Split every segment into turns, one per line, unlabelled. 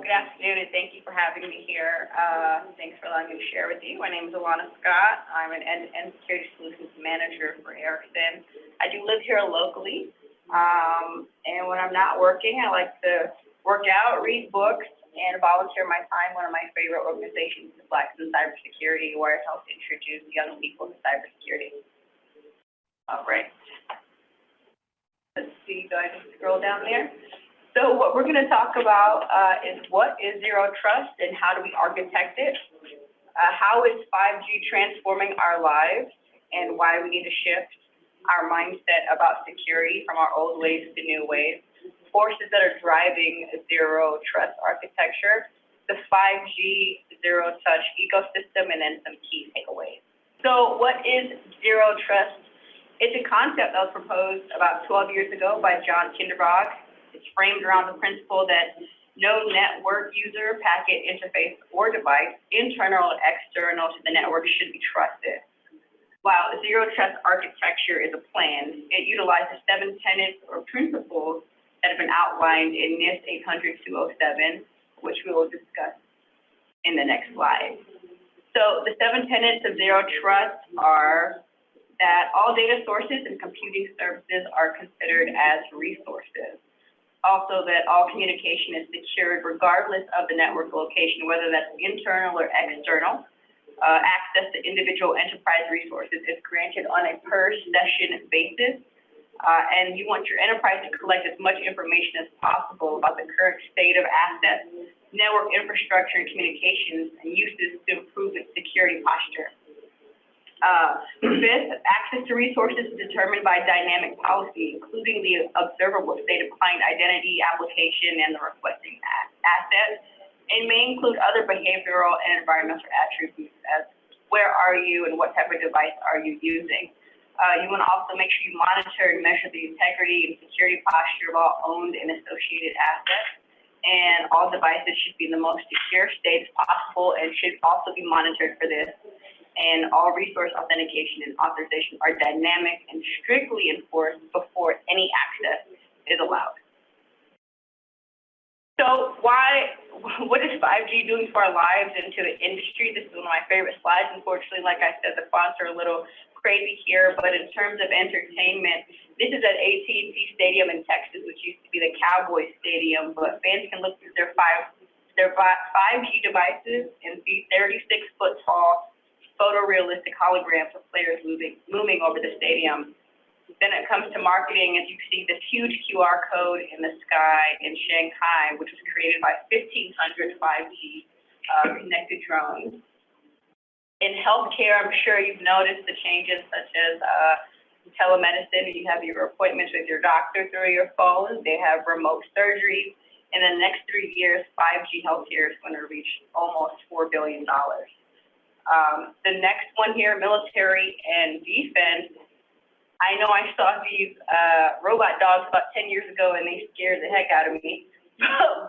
good afternoon, and thank you for having me here. Thanks for allowing me to share with you. My name is Alana. I'm an end-to-end security solutions manager for Ericsson. I do live here locally, and when I'm not working, I like to work out, read books, and volunteer my time. One of my favorite organizations is Blacks in Cybersecurity, where I help introduce young people to cybersecurity. All right. Let's see, do I just scroll down there? So what we're going to talk about is what is zero trust and how do we architect it? How is 5G transforming our lives and why we need to shift our mindset about security from our old ways to new ways? Forces that are driving zero trust architecture, the 5G zero touch ecosystem, and then some key takeaways. So what is zero trust? It's a concept that was proposed about 12 years ago by John Kinderbog. It's framed around the principle that no network user, packet, interface, or device, internal or external to the network, should be trusted. While zero trust architecture is a plan, it utilizes 7 tenets or principles that have been outlined in NIST 800-207, which we will discuss in the next slide. So the 7 tenets of zero trust are that all data sources and computing services are considered as resources. Also, that all communication is secured regardless of the network location, whether that's internal or external. Access to individual enterprise resources is granted on a per session basis. And you want your enterprise to collect as much information as possible about the current state of assets, network infrastructure, and communications, and uses to improve its security posture. Fifth, access to resources is determined by dynamic policy, including the observable state of client identity, application, and the requesting asset, and may include other behavioral and environmental attributes as where are you and what type of device are you using. You want to also make sure you monitor and measure the integrity and security posture of all owned and associated assets, and all devices should be in the most secure state as possible and should also be monitored for this. And all resource authentication and authorization are dynamic and strictly enforced before any access is allowed. So what is 5G doing for our lives and to the industry? This is one of my favorite slides. Unfortunately, like I said, the fonts are a little crazy here, but in terms of entertainment, this is at AT&T Stadium in Texas, which used to be the Cowboys Stadium, but fans can look through their 5G devices and see 36-foot tall photorealistic holograms of players looming over the stadium. Then it comes to marketing, as you see this huge QR code in the sky in Shanghai, which was created by 1,500 5G connected drones. In healthcare, I'm sure you've noticed the changes such as telemedicine. You have your appointments with your doctor through your phone. They have remote surgery. In the next 3 years, 5G healthcare is going to reach almost $4 billion. The next one here, military and defense. I know I saw these robot dogs about 10 years ago and they scared the heck out of me,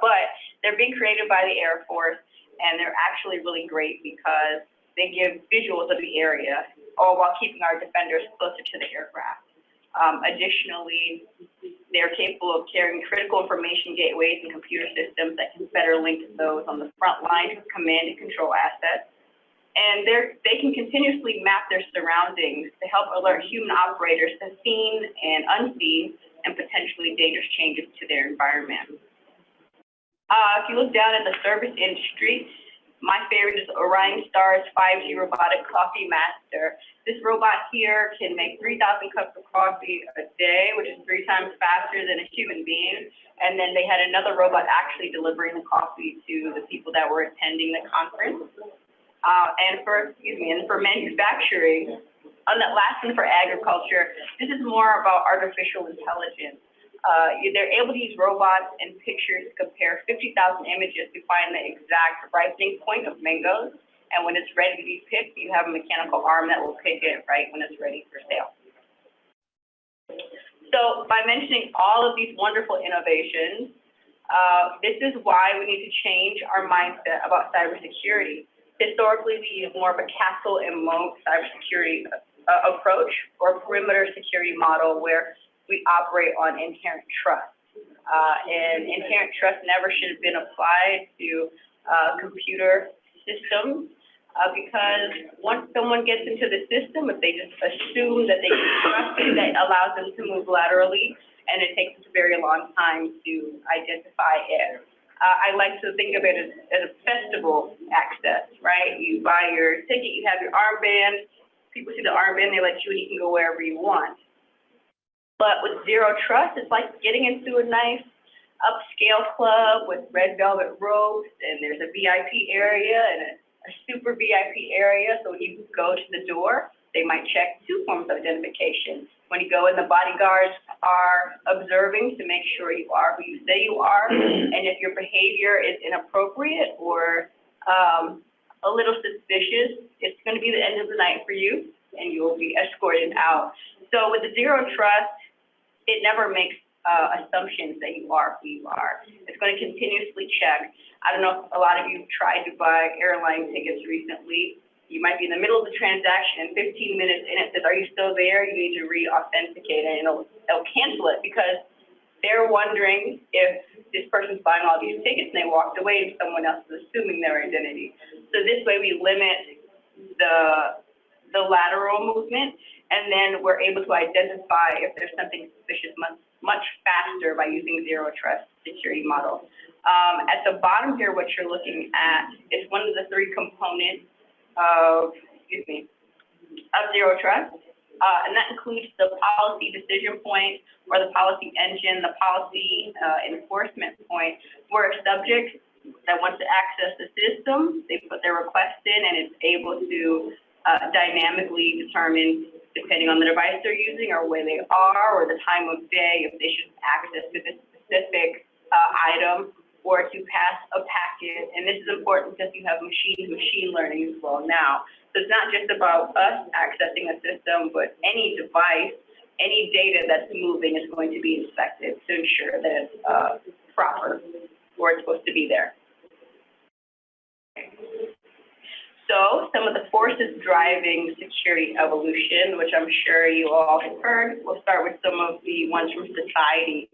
but they're being created by the Air Force and they're actually really great because they give visuals of the area, all while keeping our defenders closer to the aircraft. Additionally, they're capable of carrying critical information gateways and computer systems that can better link those on the front line to command and control assets. And they can continuously map their surroundings to help alert human operators to seen and unseen and potentially dangerous changes to their environment. If you look down at the service industry, my favorite is Orion Star's 5G robotic coffee master. This robot here can make 3,000 cups of coffee a day, which is 3 times faster than a human being. And then they had another robot actually delivering the coffee to the people that were attending the conference. And for manufacturing, on that last one for agriculture, this is more about artificial intelligence. They're able to use robots and pictures to compare 50,000 images to find the exact ripening point of mangoes. And when it's ready to be picked, you have a mechanical arm that will pick it right when it's ready for sale. So by mentioning all of these wonderful innovations, this is why we need to change our mindset about cybersecurity. Historically, we use more of a castle and moat cybersecurity approach or perimeter security model where we operate on inherent trust. And inherent trust never should have been applied to computer systems, because once someone gets into the system, if they just assume that they can trust it, that allows them to move laterally, and it takes a very long time to identify it. I like to think of it as a festival access, right? You buy your ticket, you have your armband, people see the armband, they let you in, you can go wherever you want. But with zero trust, it's like getting into a nice upscale club with red velvet ropes, and there's a VIP area and a super VIP area. So when you go to the door, they might check 2 forms of identification. When you go in, the bodyguards are observing to make sure you are who you say you are. And if your behavior is inappropriate or a little suspicious, it's going to be the end of the night for you, and you will be escorted out. So with the zero trust, it never makes assumptions that you are who you are. It's going to continuously check. I don't know if a lot of you tried to buy airline tickets recently. You might be in the middle of the transaction, and 15 minutes in, it says, "Are you still there? You need to re-authenticate," and it'll cancel it because they're wondering if this person's buying all these tickets and they walked away and someone else is assuming their identity. So this way we limit the lateral movement, and then we're able to identify if there's something suspicious much faster by using zero trust security model. At the bottom here, what you're looking at is one of the 3 components of zero trust, and that includes the policy decision point or the policy engine, the policy enforcement point, where a subject that wants to access the system, they put their request in, and it's able to dynamically determine, depending on the device they're using or where they are or the time of day, if they should access to this specific item or to pass a packet. And this is important because you have machine learning as well now. So it's not just about us accessing a system, but any device, any data that's moving is going to be inspected to ensure that it's proper or it's supposed to be there. So some of the forces driving security evolution, which I'm sure you all have heard, we'll start with some of the ones from society.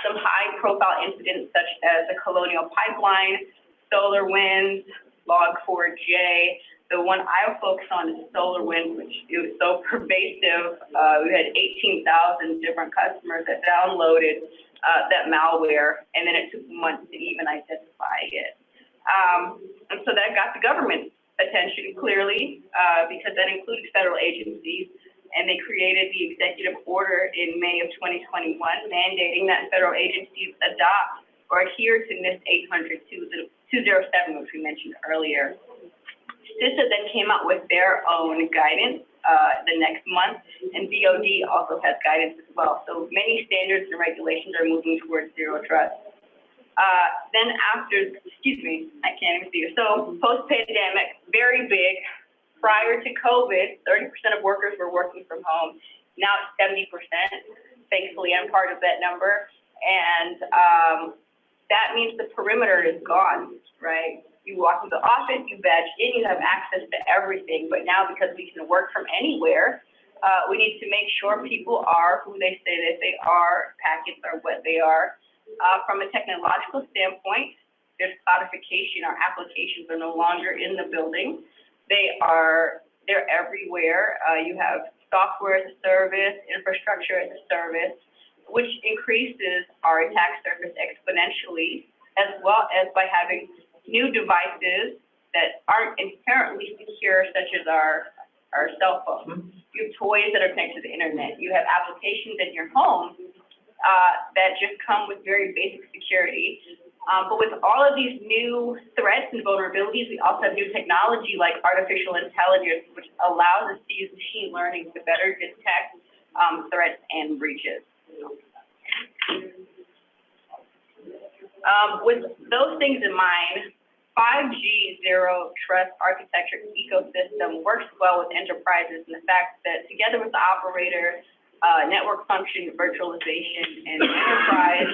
Some high-profile incidents such as the Colonial Pipeline, SolarWinds, Log4j. The one I'll focus on is SolarWinds, which it was so pervasive. We had 18,000 different customers that downloaded that malware, and then it took months to even identify it. And so that got the government's attention clearly, because that included federal agencies. And they created the executive order in May of 2021, mandating that federal agencies adopt or adhere to NIST 800-207, which we mentioned earlier. CISA then came out with their own guidance the next month, and DoD also has guidance as well. So many standards and regulations are moving towards zero trust. Then after, I can't even see you. So post-pandemic, very big. Prior to COVID, 30% of workers were working from home. Now it's 70%. Thankfully, I'm part of that number. And that means the perimeter is gone, right? You walk into the office, you badge in, you have access to everything. But now because we can work from anywhere, we need to make sure people are who they say that they are, packets are what they are. From a technological standpoint, there's codification. Our applications are no longer in the building. They're everywhere. You have software as a service, infrastructure as a service, which increases our attack surface exponentially, as well as by having new devices that aren't inherently secure, such as our cell phone. You have toys that are connected to the internet. You have applications in your home that just come with very basic security. But with all of these new threats and vulnerabilities, we also have new technology like artificial intelligence, which allows us to use machine learning to better detect threats and breaches. With those things in mind, 5G zero trust architecture ecosystem works well with enterprises in the fact that together with the operator, network function, virtualization, and enterprise,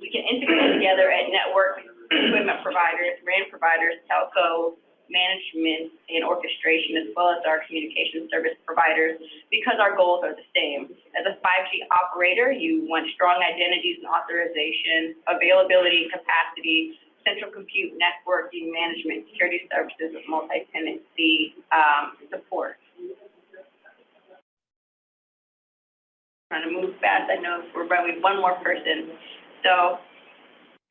we can integrate together at network equipment providers, RAN providers, telcos, management, and orchestration, as well as our communication service providers, because our goals are the same. As a 5G operator, you want strong identities and authorization, availability and capacity, central compute, networking, management, security services, with multi-tenancy support. Trying to move fast. I know we're running with one more person. So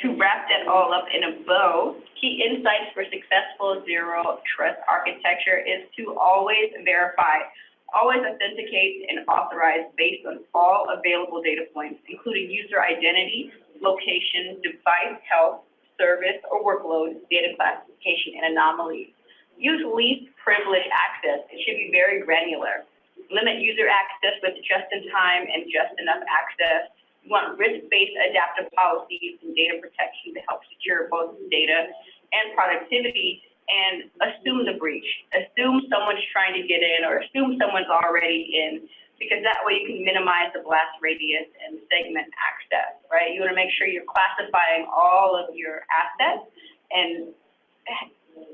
to wrap that all up in a bow, key insights for successful zero trust architecture is to always verify, always authenticate and authorize based on all available data points, including user identity, location, device health, service or workload, data classification, and anomalies. Use least privilege access. It should be very granular. Limit user access with just-in-time and just-enough access. You want risk-based adaptive policies and data protection to help secure both data and productivity, and assume the breach. Assume someone's trying to get in, or assume someone's already in, because that way you can minimize the blast radius and segment access, right? You want to make sure you're classifying all of your assets and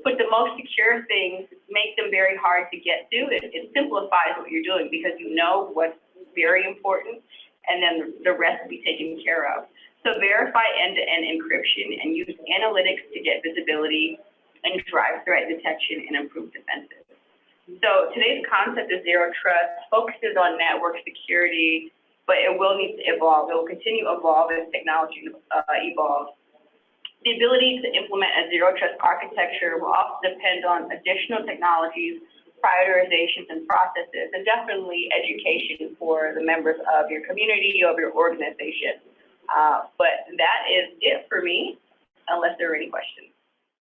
put the most secure things, make them very hard to get to. It simplifies what you're doing because you know what's very important, and then the rest will be taken care of. So verify end-to-end encryption and use analytics to get visibility and drive threat detection and improve defenses. So today's concept of zero trust focuses on network security, but it will need to evolve. It will continue to evolve as technology evolves. The ability to implement a zero trust architecture will also depend on additional technologies, prioritizations, and processes, and definitely education for the members of your community, of your organization. But that is it for me, unless there are any questions.